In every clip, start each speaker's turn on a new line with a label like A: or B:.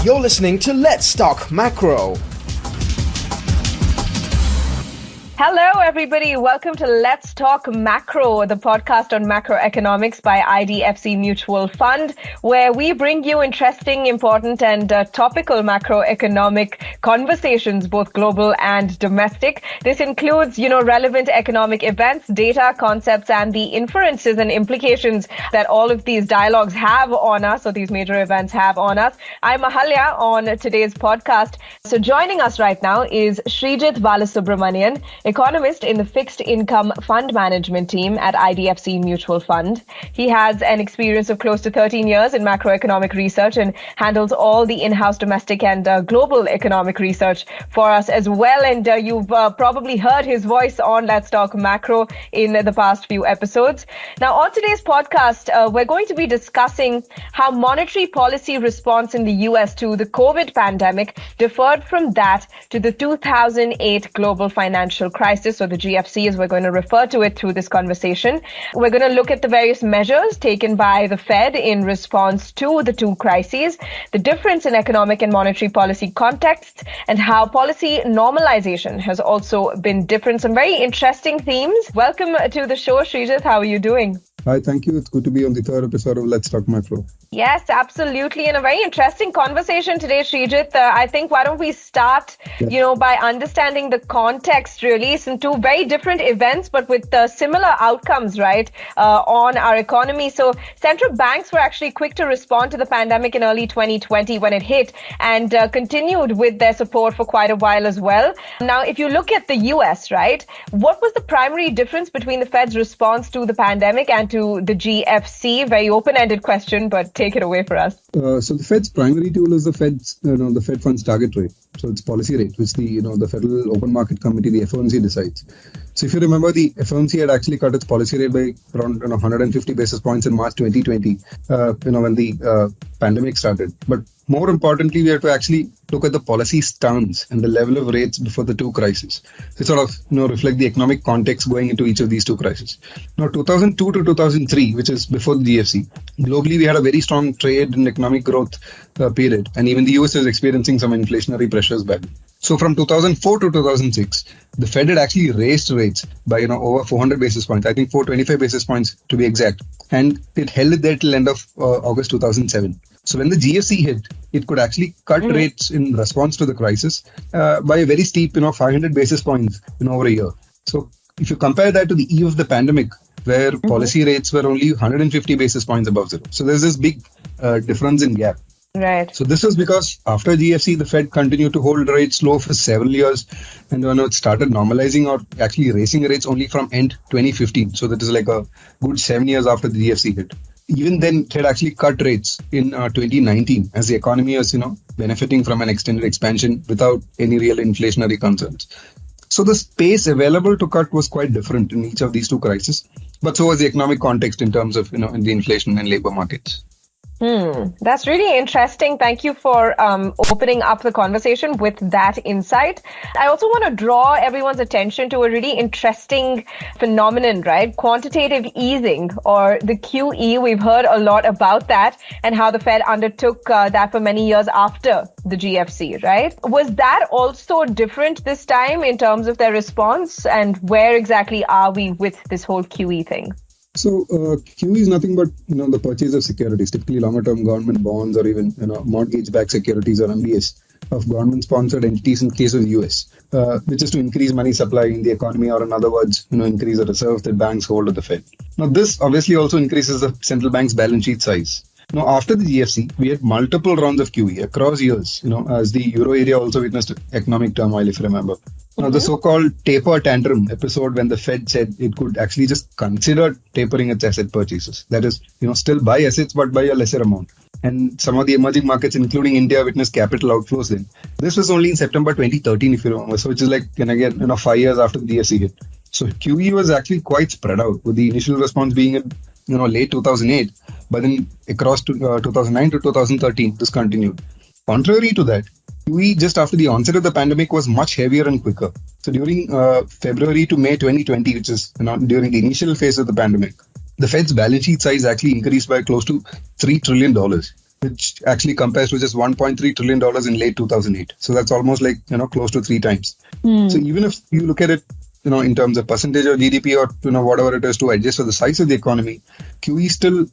A: You're listening to Let's Talk Macro.
B: Hello, everybody. Welcome to Let's Talk Macro, the podcast on macroeconomics by IDFC Mutual Fund, where we bring you interesting, important, and topical macroeconomic conversations, both global and domestic. This includes, relevant economic events, data, concepts, and the inferences and implications that all of these dialogues have on us, or these major events have on us. I'm Ahalya on today's podcast. So joining us right now is Sreejith Balasubramanian, economist in the fixed income fund management team at IDFC Mutual Fund. He has an experience of close to 13 years in macroeconomic research and handles all the in-house domestic and global economic research for us as well. And you've probably heard his voice on Let's Talk Macro in the past few episodes. Now, on today's podcast, we're going to be discussing how monetary policy response in the US to the COVID pandemic differed from that to the 2008 global financial crisis, or the GFC as we're going to refer to it through this conversation. We're going to look at the various measures taken by the Fed in response to the two crises, the difference in economic and monetary policy contexts, and how policy normalization has also been different. Some very interesting themes. Welcome to the show, Sreejith. How are you doing?
C: Hi, thank you. It's good to be on the third episode of Let's Talk Macro.
B: Yes, absolutely. And a very interesting conversation today, Sreejith. I think why don't we start, by understanding the context, really. Some two very different events, but with similar outcomes, right, on our economy. So central banks were actually quick to respond to the pandemic in early 2020 when it hit, and continued with their support for quite a while as well. Now, if you look at the US, right, what was the primary difference between the Fed's response to the pandemic and to the GFC? Very open-ended question, but take it away for us.
C: So the Fed's primary tool is the Fed funds target rate. So it's policy rate, which the Federal Open Market Committee, the FOMC, decides. So if you remember, the FOMC had actually cut its policy rate by around 150 basis points in March 2020, when the pandemic started. But more importantly, we have to actually look at the policy stance and the level of rates before the two crises. It sort of reflect the economic context going into each of these two crises. Now, 2002 to 2003, which is before the GFC, globally we had a very strong trade and economic growth period, and even the US is experiencing some inflationary pressures back then. So from 2004 to 2006, the Fed had actually raised rates by over 400 basis points, I think 425 basis points to be exact, and it held it there till end of August 2007. So when the GFC hit, it could actually cut rates in response to the crisis by a very steep 500 basis points over a year. So if you compare that to the eve of the pandemic, where policy rates were only 150 basis points above zero. So there's this big difference in gap.
B: Right.
C: So this is because after GFC, the Fed continued to hold rates low for several years, and it started normalizing or actually raising rates only from end 2015. So that is like a good 7 years after the GFC hit. Even then, it had actually cut rates in 2019 as the economy was, benefiting from an extended expansion without any real inflationary concerns. So the space available to cut was quite different in each of these two crises, but so was the economic context in terms of, in the inflation and labor markets.
B: That's really interesting. Thank you for opening up the conversation with that insight. I also want to draw everyone's attention to a really interesting phenomenon, right? Quantitative easing, or the QE. We've heard a lot about that and how the Fed undertook that for many years after the GFC, right? Was that also different this time in terms of their response? And where exactly are we with this whole QE thing?
C: So QE is nothing but the purchase of securities, typically longer-term government bonds or even mortgage-backed securities or MBS of government-sponsored entities in case of the US, which is to increase money supply in the economy, or in other words, increase the reserves that banks hold at the Fed. Now, this obviously also increases the central bank's balance sheet size. Now, after the GFC, we had multiple rounds of QE across years, as the euro area also witnessed economic turmoil, if you remember. Now, the so-called taper tantrum episode, when the Fed said it could actually just consider tapering its asset purchases. That is, still buy assets, but by a lesser amount. And some of the emerging markets, including India, witnessed capital outflows then. This was only in September 2013, if you remember. So which is like, 5 years after the GFC hit. So QE was actually quite spread out, with the initial response being in late 2008, but then across 2009 to 2013, this continued. Contrary to that, QE just after the onset of the pandemic was much heavier and quicker. So during February to May 2020, which is during the initial phase of the pandemic, the Fed's balance sheet size actually increased by close to $3 trillion. which actually compares to just $1.3 trillion in late 2008. So that's almost like, close to 3 times. So even if you look at it, in terms of percentage of GDP or, whatever it is to adjust for the size of the economy, QE still,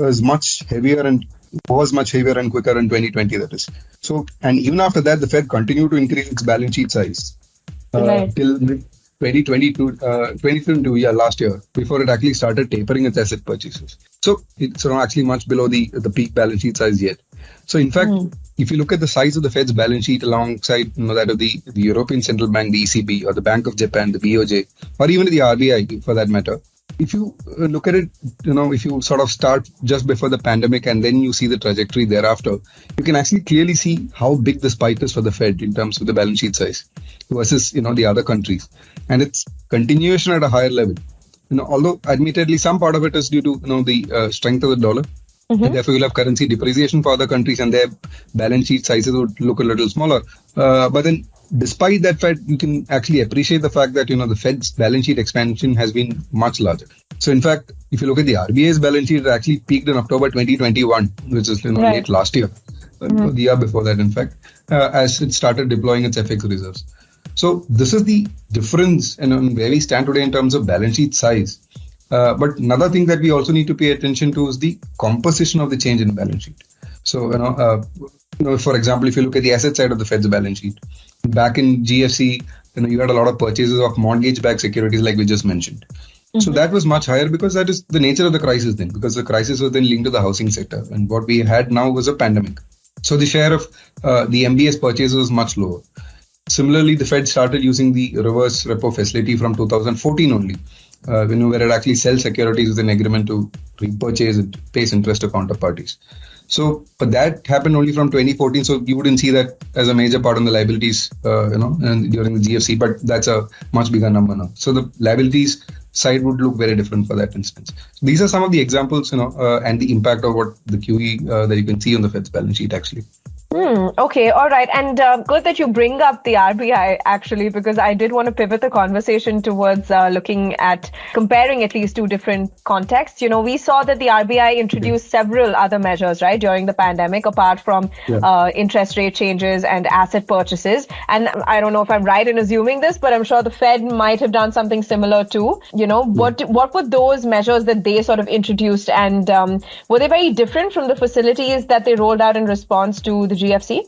C: is much heavier and was much heavier and quicker in 2020, that is. So, and even after that, the Fed continued to increase its balance sheet size till 2022, last year, before it actually started tapering its asset purchases. So it's not actually much below the peak balance sheet size yet. So in fact, if you look at the size of the Fed's balance sheet alongside that of the European Central Bank, the ECB, or the Bank of Japan, the BOJ, or even the RBI for that matter, if you look at it, if you sort of start just before the pandemic and then you see the trajectory thereafter, you can actually clearly see how big the spike is for the Fed in terms of the balance sheet size versus, the other countries. And it's continuation at a higher level. Although admittedly some part of it is due to, the strength of the dollar. And therefore, you'll have currency depreciation for other countries and their balance sheet sizes would look a little smaller. But then despite that fact, you can actually appreciate the fact that, the Fed's balance sheet expansion has been much larger. So in fact, if you look at the RBI's balance sheet, it actually peaked in October 2021, which is, late last year, the year before that, in fact, as it started deploying its FX reserves. So this is the difference in where we stand today in terms of balance sheet size. But another thing that we also need to pay attention to is the composition of the change in balance sheet. So, for example, if you look at the asset side of the Fed's balance sheet, back in GFC, you had a lot of purchases of mortgage-backed securities like we just mentioned. So that was much higher because that is the nature of the crisis then, because the crisis was then linked to the housing sector. And what we had now was a pandemic. So the share of the MBS purchases was much lower. Similarly, the Fed started using the reverse repo facility from 2014 only. Where it actually sells securities with an agreement to repurchase it, pays interest to counterparties. So, but that happened only from 2014. So you wouldn't see that as a major part on the liabilities, and during the GFC, but that's a much bigger number now. So the liabilities side would look very different for that instance. So these are some of the examples, and the impact of what the QE that you can see on the Fed's balance sheet actually.
B: Okay, all right. And good that you bring up the RBI, actually, because I did want to pivot the conversation towards looking at comparing at least two different contexts. We saw that the RBI introduced several other measures, right, during the pandemic, apart from interest rate changes and asset purchases. And I don't know if I'm right in assuming this, but I'm sure the Fed might have done something similar too. What were those measures that they sort of introduced? And were they very different from the facilities that they rolled out in response to the GFC?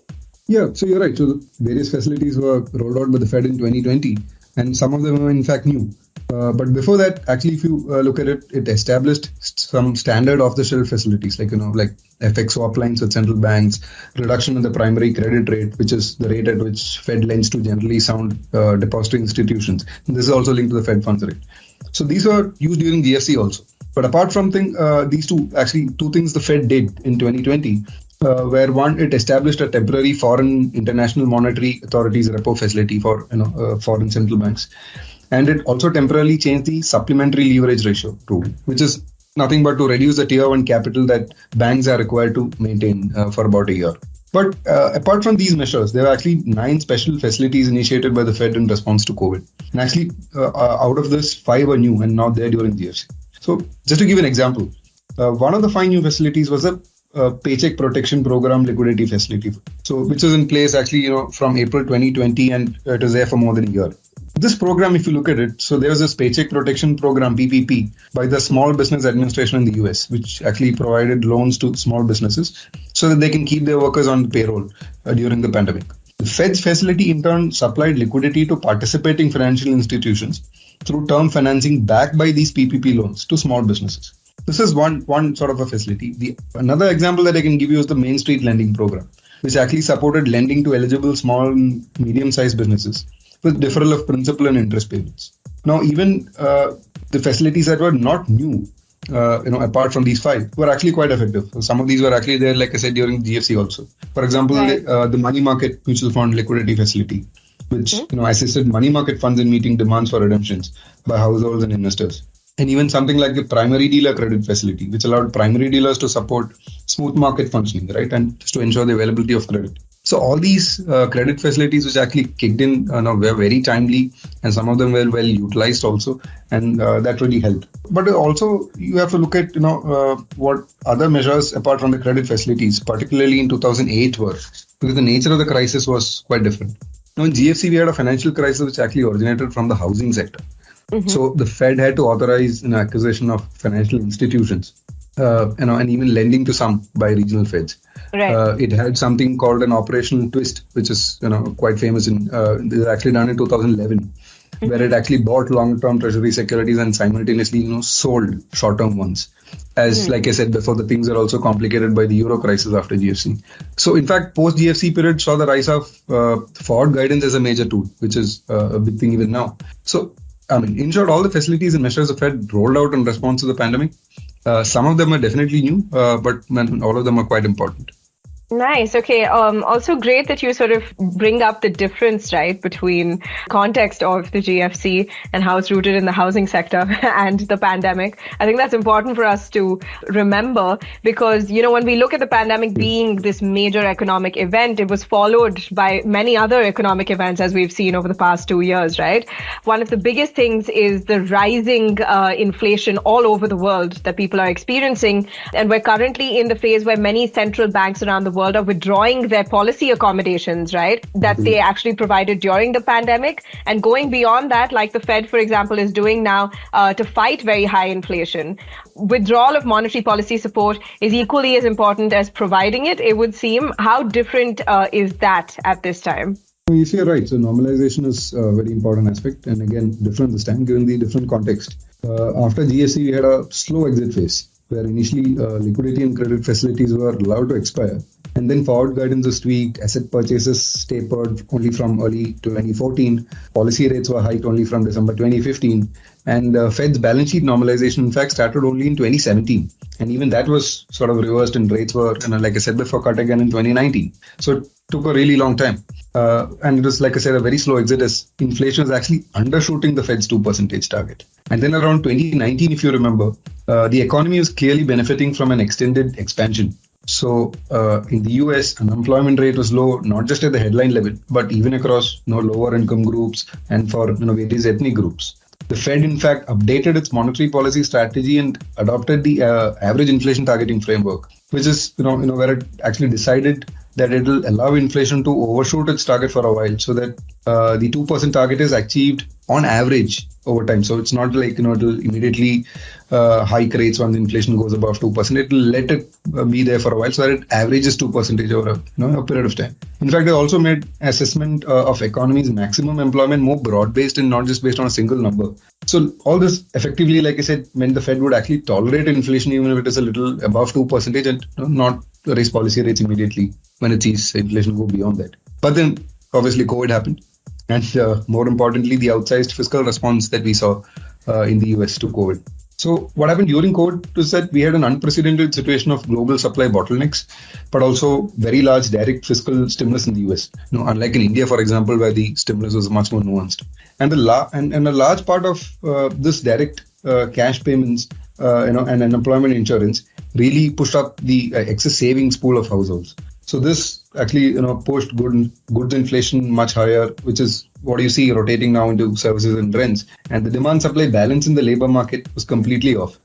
C: Yeah, so you're right. So the various facilities were rolled out by the Fed in 2020, and some of them were in fact new. But before that, actually, if you look at it, it established some standard off-the-shelf facilities, like FX swap lines with central banks, reduction in the primary credit rate, which is the rate at which Fed lends to generally sound depository institutions. And this is also linked to the Fed funds rate. So these were used during GFC also. But apart from these two things the Fed did in 2020. Where one, it established a temporary foreign international monetary authorities repo facility for foreign central banks, and it also temporarily changed the supplementary leverage ratio rule, which is nothing but to reduce the tier 1 capital that banks are required to maintain for about a year. But apart from these measures, there were actually 9 special facilities initiated by the Fed in response to COVID, and actually out of this 5 were new and not there during GFC. So just to give an example, one of the 5 new facilities was a Paycheck Protection Program liquidity facility, so which is in place actually from April 2020, and it was there for more than a year. This program, if you look at it, so there was this Paycheck Protection Program (PPP) by the Small Business Administration in the US, which actually provided loans to small businesses so that they can keep their workers on payroll during the pandemic. The Fed's facility in turn supplied liquidity to participating financial institutions through term financing backed by these PPP loans to small businesses. This is one sort of a facility. Another example that I can give you is the Main Street Lending Program, which actually supported lending to eligible small and medium-sized businesses with deferral of principal and interest payments. Now, even the facilities that were not new, apart from these 5, were actually quite effective. So some of these were actually there, like I said, during GFC also. For example, the Money Market Mutual Fund Liquidity Facility, which assisted money market funds in meeting demands for redemptions by households and investors. And even something like the Primary Dealer Credit Facility, which allowed primary dealers to support smooth market functioning, right, and just to ensure the availability of credit. So all these credit facilities which actually kicked in were very timely, and some of them were well utilized also, and that really helped. But also you have to look at what other measures apart from the credit facilities, particularly in 2008 were, because the nature of the crisis was quite different. Now in GFC we had a financial crisis which actually originated from the housing sector. So the Fed had to authorize an acquisition of financial institutions, and even lending to some by regional Feds.
B: Right.
C: It had something called an operational twist, which is quite famous. It was actually done in 2011, where it actually bought long-term treasury securities and simultaneously sold short-term ones. As like I said before, the things are also complicated by the euro crisis after GFC. So in fact, post-GFC period saw the rise of forward guidance as a major tool, which is a big thing even now. So in short, all the facilities and measures the Fed rolled out in response to the pandemic. Some of them are definitely new, but all of them are quite important.
B: Nice. Okay. Also great that you sort of bring up the difference, right, between context of the GFC and how it's rooted in the housing sector and the pandemic. I think that's important for us to remember because, when we look at the pandemic being this major economic event, it was followed by many other economic events as we've seen over the past 2 years, right? One of the biggest things is the rising inflation all over the world that people are experiencing. And we're currently in the phase where many central banks around the world are withdrawing their policy accommodations, right, that they actually provided during the pandemic, and going beyond that, like the Fed, for example, is doing now to fight very high inflation. Withdrawal of monetary policy support is equally as important as providing it, it would seem. How different is that at this time?
C: Yes, you're right. So normalization is a very important aspect, and again, different this time given the different context. After GFC, we had a slow exit phase, where initially liquidity and credit facilities were allowed to expire. And then forward guidance was tweaked, asset purchases tapered only from early 2014, policy rates were hiked only from December 2015, and Fed's balance sheet normalization, in fact, started only in 2017. And even that was sort of reversed, and rates were, like I said before, cut again in 2019. So it took a really long time. And it was, like I said, a very slow exit as inflation was actually undershooting the Fed's 2% target. And then around 2019, if you remember, the economy was clearly benefiting from an extended expansion. So in the US, unemployment rate was low, not just at the headline level, but even across lower income groups and for various ethnic groups. The Fed, in fact, updated its monetary policy strategy and adopted the average inflation targeting framework, which is where it actually decided that it will allow inflation to overshoot its target for a while, so that the 2% target is achieved on average over time. So it's not like it'll immediately hike rates when inflation goes above 2%. It will let it be there for a while so that it averages 2% over a period of time. In fact, they also made assessment of economy's maximum employment more broad-based and not just based on a single number. So all this effectively, like I said, meant the Fed would actually tolerate inflation even if it is a little above 2% and not raise policy rates immediately when it sees inflation go beyond that. But then obviously COVID happened. And more importantly, the outsized fiscal response that we saw in the US to COVID. So what happened during COVID was that we had an unprecedented situation of global supply bottlenecks, but also very large direct fiscal stimulus in the US. Unlike in India, for example, where the stimulus was much more nuanced. And a large part of this direct cash payments, and unemployment insurance really pushed up the excess savings pool of households. So this actually, pushed goods inflation much higher, which is what you see rotating now into services and rents. And the demand-supply balance in the labor market was completely off.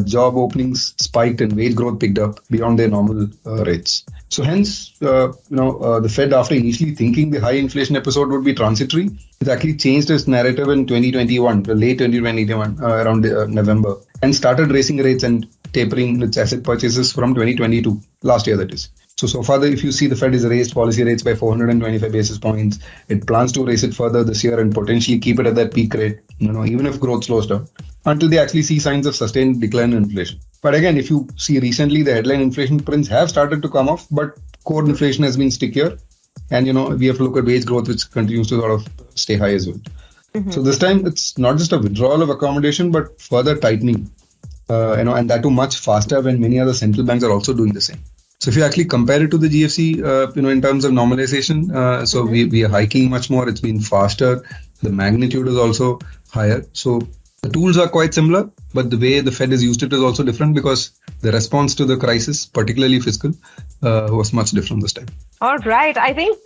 C: Job openings spiked and wage growth picked up beyond their normal rates. So hence, the Fed, after initially thinking the high inflation episode would be transitory, it actually changed its narrative in 2021, late 2021, around November, and started raising rates and tapering its asset purchases from 2022, last year that is. So far, if you see, the Fed has raised policy rates by 425 basis points. It plans to raise it further this year and potentially keep it at that peak rate, even if growth slows down, until they actually see signs of sustained decline in inflation. But again, if you see recently, the headline inflation prints have started to come off, but core inflation has been stickier. And, we have to look at wage growth, which continues to sort of stay high as well. Mm-hmm. So this time, it's not just a withdrawal of accommodation, but further tightening, and that too much faster when many other central banks are also doing the same. So if you actually compare it to the GFC, in terms of normalization, so we are hiking much more. It's been faster. The magnitude is also higher. So the tools are quite similar, but the way the Fed has used it is also different because the response to the crisis, particularly fiscal, was much different this time.
B: All right. I think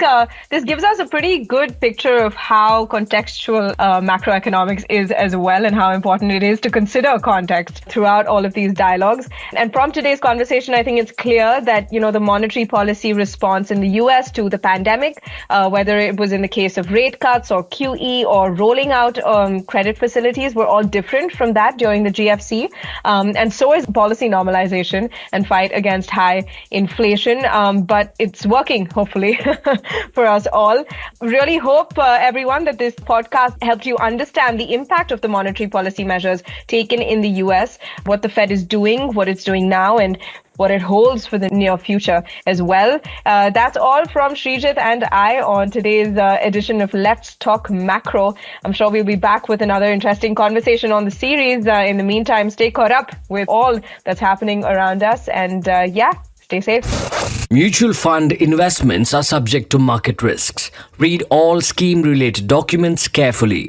B: this gives us a pretty good picture of how contextual macroeconomics is as well, and how important it is to consider context throughout all of these dialogues. And from today's conversation, I think it's clear that, the monetary policy response in the US to the pandemic, whether it was in the case of rate cuts or QE or rolling out credit facilities, were all different from that during the GFC. And so is policy normalization and fight against high inflation. But it's working, hopefully, for us all. Really hope, everyone, that this podcast helped you understand the impact of the monetary policy measures taken in the US, what the Fed is doing, what it's doing now, and what it holds for the near future as well. That's all from Sreejith and I on today's edition of Let's Talk Macro. I'm sure we'll be back with another interesting conversation on the series. In the meantime, stay caught up with all that's happening around us, and stay safe.
D: Mutual fund investments are subject to market risks. Read all scheme-related documents carefully.